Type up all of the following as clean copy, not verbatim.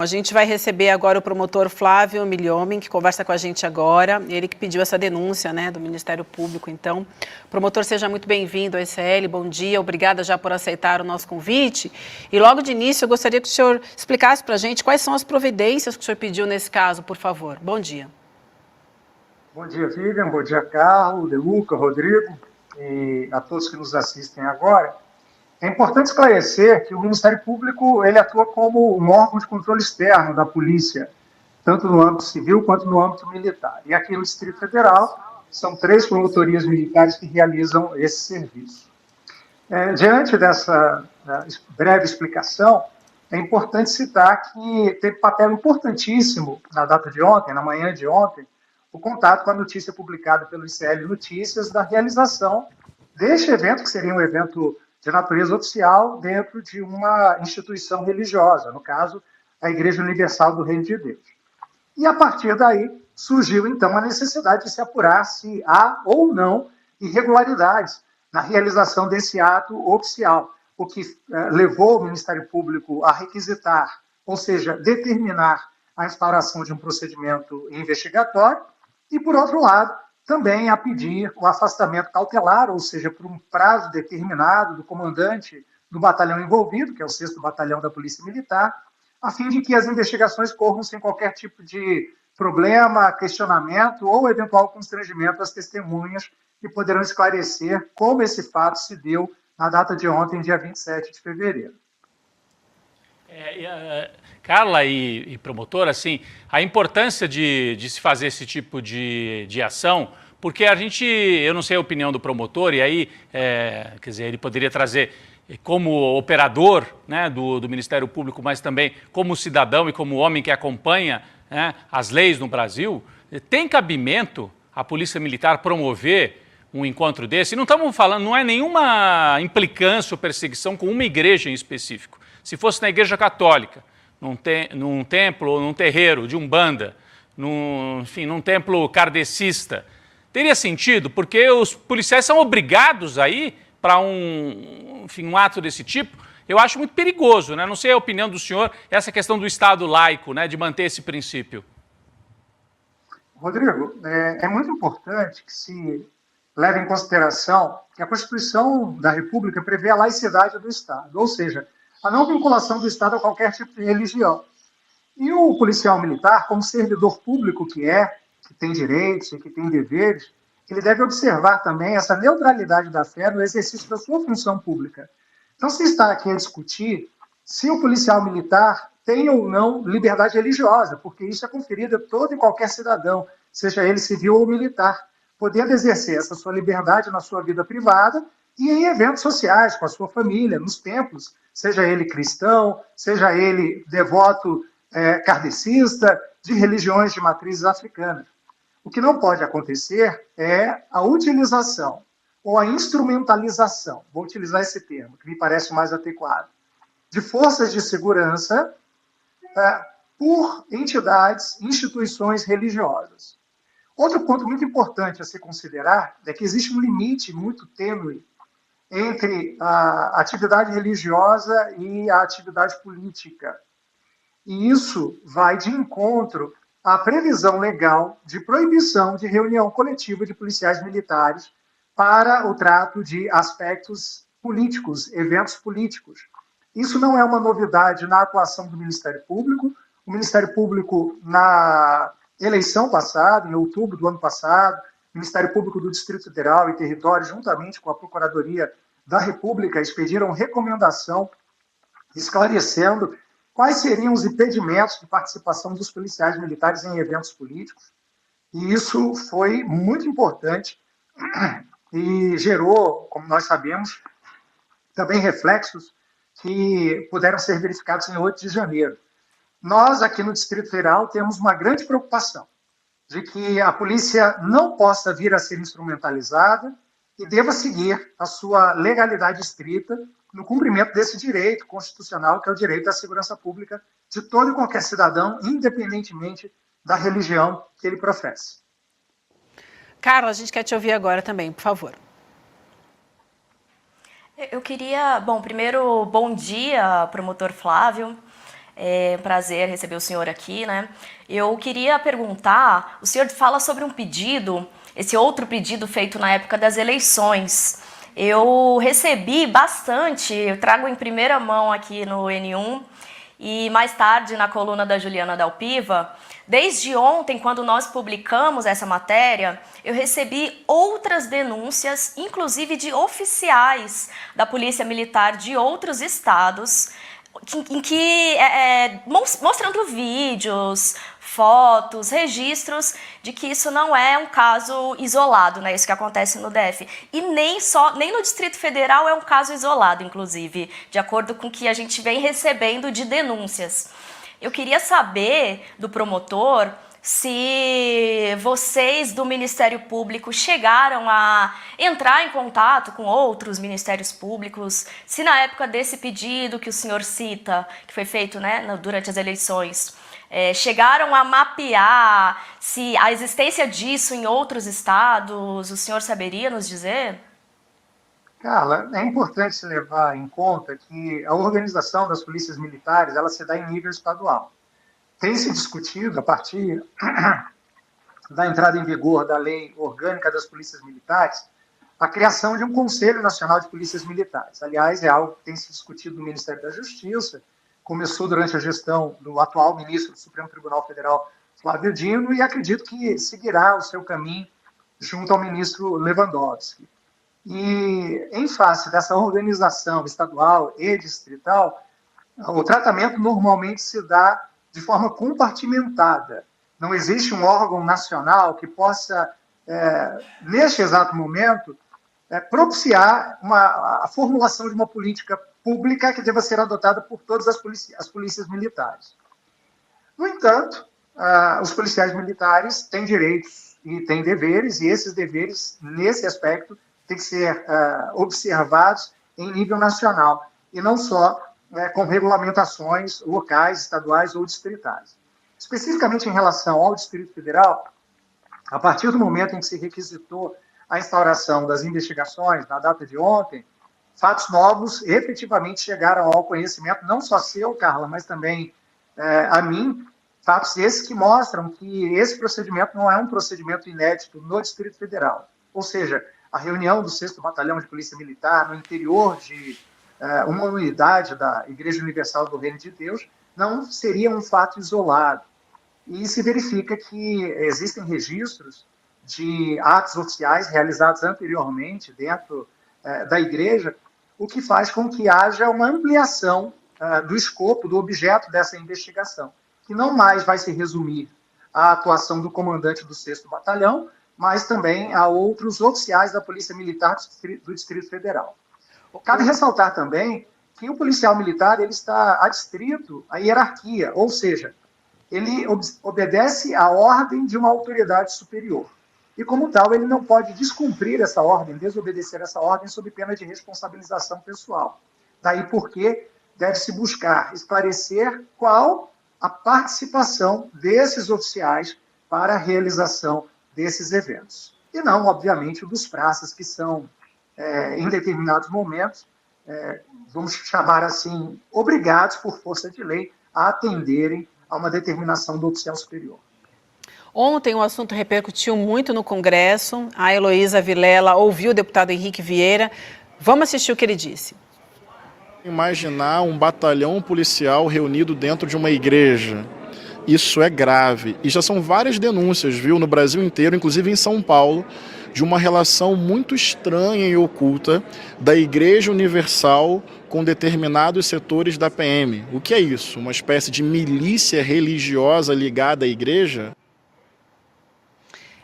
A gente vai receber agora o promotor Flávio Milhomem, que conversa com a gente agora. Ele que pediu essa denúncia, né, do Ministério Público. Então, promotor, seja muito bem-vindo ao ECL. Bom dia, obrigada já por aceitar o nosso convite. E logo de início, eu gostaria que o senhor explicasse para a gente quais são as providências que o senhor pediu nesse caso, por favor. Bom dia. Bom dia, Vivian. Bom dia, Carlos, De Luca, Rodrigo e a todos que nos assistem agora. É importante esclarecer que o Ministério Público ele atua como um órgão de controle externo da polícia, tanto no âmbito civil quanto no âmbito militar. E aqui no Distrito Federal, são 3 promotorias militares que realizam esse serviço. Diante dessa breve explicação, é importante citar que teve papel importantíssimo na data de ontem, na manhã de ontem, o contato com a notícia publicada pelo ICL Notícias da realização deste evento, que seria um evento de natureza oficial dentro de uma instituição religiosa, no caso, a Igreja Universal do Reino de Deus. E, a partir daí, surgiu, então, a necessidade de se apurar se há ou não irregularidades na realização desse ato oficial, o que levou o Ministério Público a requisitar, ou seja, determinar a instauração de um procedimento investigatório e, por outro lado, também a pedir o afastamento cautelar, ou seja, por um prazo determinado do comandante do batalhão envolvido, que é o 6º Batalhão da Polícia Militar, a fim de que as investigações corram sem qualquer tipo de problema, questionamento ou eventual constrangimento às testemunhas que poderão esclarecer como esse fato se deu na data de ontem, dia 27 de fevereiro. Carla e promotor, assim, a importância de se fazer esse tipo de ação, porque eu não sei a opinião do promotor, e aí, quer dizer, ele poderia trazer como operador, né, do Ministério Público, mas também como cidadão e como homem que acompanha, né, as leis no Brasil. Tem cabimento a Polícia Militar promover um encontro desse? E não estamos falando, não é nenhuma implicância ou perseguição com uma igreja em específico. Se fosse na Igreja Católica, num templo ou num terreiro de Umbanda, num templo kardecista, teria sentido, porque os policiais são obrigados a ir para um ato desse tipo. Eu acho muito perigoso, né? Não sei a opinião do senhor, essa questão do Estado laico, né, de manter esse princípio. Rodrigo, é muito importante que se leve em consideração que a Constituição da República prevê a laicidade do Estado, ou seja, a não vinculação do Estado a qualquer tipo de religião. E o policial militar, como servidor público que tem direitos e que tem deveres, ele deve observar também essa neutralidade da fé no exercício da sua função pública. Então, se está aqui a discutir se o policial militar tem ou não liberdade religiosa, porque isso é conferido a todo e qualquer cidadão, seja ele civil ou militar, podendo exercer essa sua liberdade na sua vida privada e em eventos sociais, com a sua família, nos templos, seja ele cristão, seja ele devoto kardecista, de religiões de matrizes africanas. O que não pode acontecer é a utilização ou a instrumentalização, vou utilizar esse termo, que me parece mais adequado, de forças de segurança por entidades, instituições religiosas. Outro ponto muito importante a se considerar é que existe um limite muito tênue entre a atividade religiosa e a atividade política. E isso vai de encontro à previsão legal de proibição de reunião coletiva de policiais militares para o trato de aspectos políticos, eventos políticos. Isso não é uma novidade na atuação do Ministério Público. O Ministério Público, na eleição passada, em outubro do ano passado, o Ministério Público do Distrito Federal e Território, juntamente com a Procuradoria da República, expediram recomendação esclarecendo quais seriam os impedimentos de participação dos policiais militares em eventos políticos. E isso foi muito importante e gerou, como nós sabemos, também reflexos que puderam ser verificados em 8 de janeiro. Nós, aqui no Distrito Federal, temos uma grande preocupação de que a polícia não possa vir a ser instrumentalizada e deva seguir a sua legalidade estrita no cumprimento desse direito constitucional, que é o direito à segurança pública de todo e qualquer cidadão, independentemente da religião que ele professe. Carla, a gente quer te ouvir agora também, por favor. Eu queria, primeiro, bom dia, promotor Flávio. É um prazer receber o senhor aqui, né? Eu queria perguntar, o senhor fala sobre um pedido, esse outro pedido feito na época das eleições. Eu recebi bastante, eu trago em primeira mão aqui no N1 e mais tarde na coluna da Juliana Dalpiva. Desde ontem, quando nós publicamos essa matéria, eu recebi outras denúncias, inclusive de oficiais da Polícia Militar de outros estados, mostrando vídeos, fotos, registros de que isso não é um caso isolado, né? Isso que acontece no DF. E nem no Distrito Federal é um caso isolado, inclusive, de acordo com o que a gente vem recebendo de denúncias. Eu queria saber do promotor se vocês do Ministério Público chegaram a entrar em contato com outros ministérios públicos, se na época desse pedido que o senhor cita, que foi feito, né, durante as eleições, chegaram a mapear se a existência disso em outros estados, o senhor saberia nos dizer? Carla, é importante se levar em conta que a organização das polícias militares ela se dá em nível estadual. Tem se discutido, a partir da entrada em vigor da Lei Orgânica das Polícias Militares, a criação de um Conselho Nacional de Polícias Militares. Aliás, é algo que tem se discutido no Ministério da Justiça, começou durante a gestão do atual ministro do Supremo Tribunal Federal, Flávio Dino, e acredito que seguirá o seu caminho junto ao ministro Lewandowski. E, em face dessa organização estadual e distrital, o tratamento normalmente se dá de forma compartimentada. Não existe um órgão nacional que possa, neste exato momento, propiciar a formulação de uma política pública que deva ser adotada por todas as polícias militares. No entanto, os policiais militares têm direitos e têm deveres, e esses deveres, nesse aspecto, têm que ser observados em nível nacional, e não só com regulamentações locais, estaduais ou distritais. Especificamente em relação ao Distrito Federal, a partir do momento em que se requisitou a instauração das investigações, na data de ontem, fatos novos efetivamente chegaram ao conhecimento, não só seu, Carla, mas também a mim, fatos esses que mostram que esse procedimento não é um procedimento inédito no Distrito Federal. Ou seja, a reunião do 6º Batalhão de Polícia Militar no interior de uma unidade da Igreja Universal do Reino de Deus não seria um fato isolado. E se verifica que existem registros de atos oficiais realizados anteriormente dentro da igreja, o que faz com que haja uma ampliação do escopo, do objeto dessa investigação, que não mais vai se resumir à atuação do comandante do 6º Batalhão, mas também a outros oficiais da Polícia Militar do Distrito Federal. Cabe ressaltar também que o policial militar ele está adstrito à hierarquia, ou seja, ele obedece à ordem de uma autoridade superior. E, como tal, ele não pode descumprir essa ordem, desobedecer essa ordem sob pena de responsabilização pessoal. Daí porque deve-se buscar esclarecer qual a participação desses oficiais para a realização desses eventos. E não, obviamente, dos praças que são, em determinados momentos, vamos chamar assim, obrigados por força de lei a atenderem a uma determinação do oficial superior. Ontem o assunto repercutiu muito no Congresso. A Heloísa Vilela ouviu o deputado Henrique Vieira. Vamos assistir o que ele disse. Imaginar um batalhão policial reunido dentro de uma igreja. Isso é grave. E já são várias denúncias, viu, no Brasil inteiro, inclusive em São Paulo, de uma relação muito estranha e oculta da Igreja Universal com determinados setores da PM. O que é isso? Uma espécie de milícia religiosa ligada à igreja?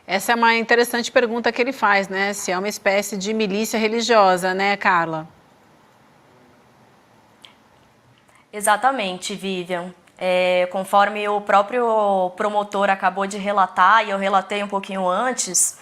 Essa é uma interessante pergunta que ele faz, né? Se é uma espécie de milícia religiosa, né, Carla? Exatamente, Vivian. Conforme o próprio promotor acabou de relatar, e eu relatei um pouquinho antes,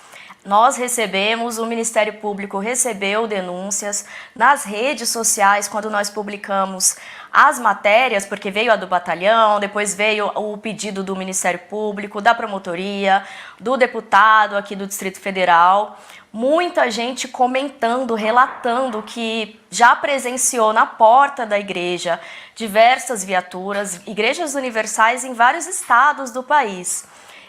nós recebemos, o Ministério Público recebeu denúncias nas redes sociais quando nós publicamos as matérias, porque veio a do batalhão, depois veio o pedido do Ministério Público, da promotoria, do deputado aqui do Distrito Federal. muita gente comentando, relatando que já presenciou na porta da igreja diversas viaturas, igrejas universais em vários estados do país.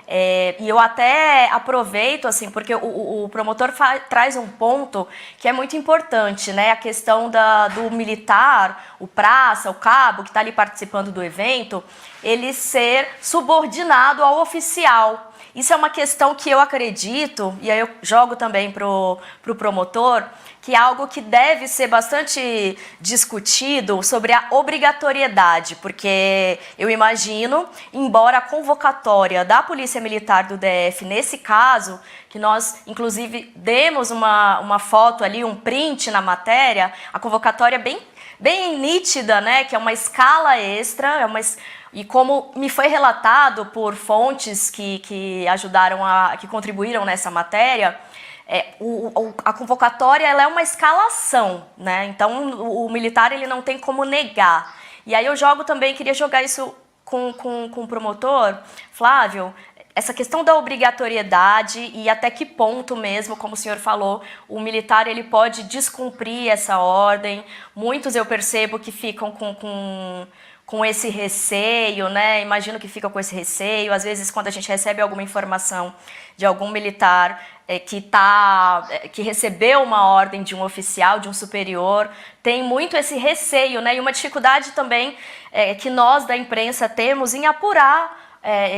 E eu até aproveito, assim, porque o promotor traz um ponto que é muito importante, né? A questão do militar, o praça, o cabo, que está ali participando do evento, ele ser subordinado ao oficial. Isso é uma questão que eu acredito, e aí eu jogo também pro promotor, que é algo que deve ser bastante discutido sobre a obrigatoriedade, porque eu imagino, embora a convocatória da Polícia Militar do DF, nesse caso, que nós, inclusive, demos uma foto ali, um print na matéria, a convocatória bem nítida, né, que é uma escala extra, e como me foi relatado por fontes que ajudaram, que contribuíram nessa matéria, a convocatória ela é uma escalação, né? Então o militar ele não tem como negar. E aí eu queria jogar isso com o promotor, Flávio, essa questão da obrigatoriedade e até que ponto mesmo, como o senhor falou, o militar ele pode descumprir essa ordem. Muitos eu percebo que ficam com esse receio, né? Imagino que ficam com esse receio. Às vezes, quando a gente recebe alguma informação de algum militar que recebeu uma ordem de um oficial, de um superior, tem muito esse receio, né? E uma dificuldade também que nós da imprensa temos em apurar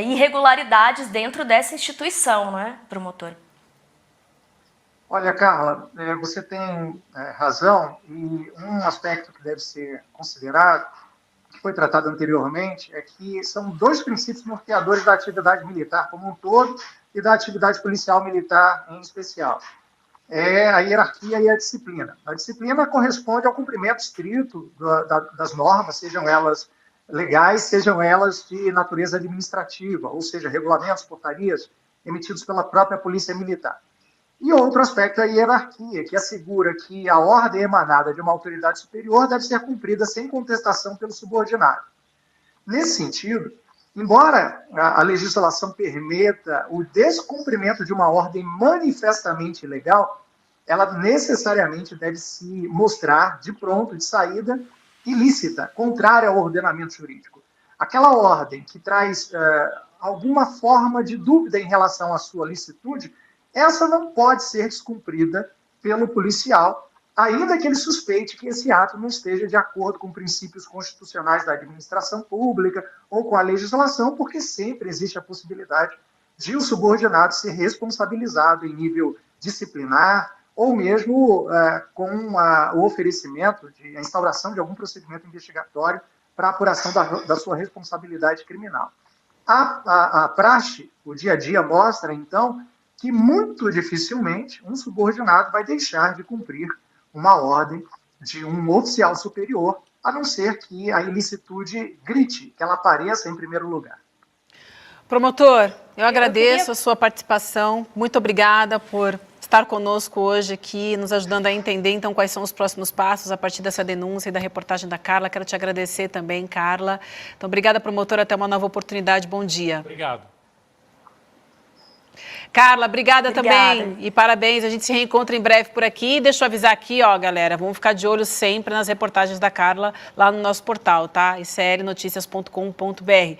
irregularidades dentro dessa instituição, não é, promotor? Olha, Carla, você tem razão, e um aspecto que deve ser considerado, que foi tratado anteriormente, é que são dois princípios norteadores da atividade militar como um todo e da atividade policial militar em especial. É a hierarquia e a disciplina. A disciplina corresponde ao cumprimento estrito das normas, sejam elas legais, sejam elas de natureza administrativa, ou seja, regulamentos, portarias emitidos pela própria Polícia Militar. E outro aspecto é a hierarquia, que assegura que a ordem emanada de uma autoridade superior deve ser cumprida sem contestação pelo subordinado. Nesse sentido, embora a legislação permita o descumprimento de uma ordem manifestamente ilegal, ela necessariamente deve se mostrar, de pronto, de saída, ilícita, contrária ao ordenamento jurídico. Aquela ordem que traz alguma forma de dúvida em relação à sua licitude, essa não pode ser descumprida pelo policial, ainda que ele suspeite que esse ato não esteja de acordo com princípios constitucionais da administração pública ou com a legislação, porque sempre existe a possibilidade de o subordinado ser responsabilizado em nível disciplinar ou mesmo com o oferecimento, a instauração de algum procedimento investigatório para apuração da sua responsabilidade criminal. A praxe, o dia a dia, mostra, então, que muito dificilmente um subordinado vai deixar de cumprir uma ordem de um oficial superior, a não ser que a ilicitude grite, que ela apareça em primeiro lugar. Promotor, eu agradeço a sua participação. Muito obrigada por estar conosco hoje aqui, nos ajudando a entender, então, quais são os próximos passos a partir dessa denúncia e da reportagem da Carla. Quero te agradecer também, Carla. Então, obrigada, promotor. Até uma nova oportunidade. Bom dia. Obrigado. Carla, obrigada também e parabéns. A gente se reencontra em breve por aqui. Deixa eu avisar aqui, ó, galera, vamos ficar de olho sempre nas reportagens da Carla lá no nosso portal, tá? iclnoticias.com.br.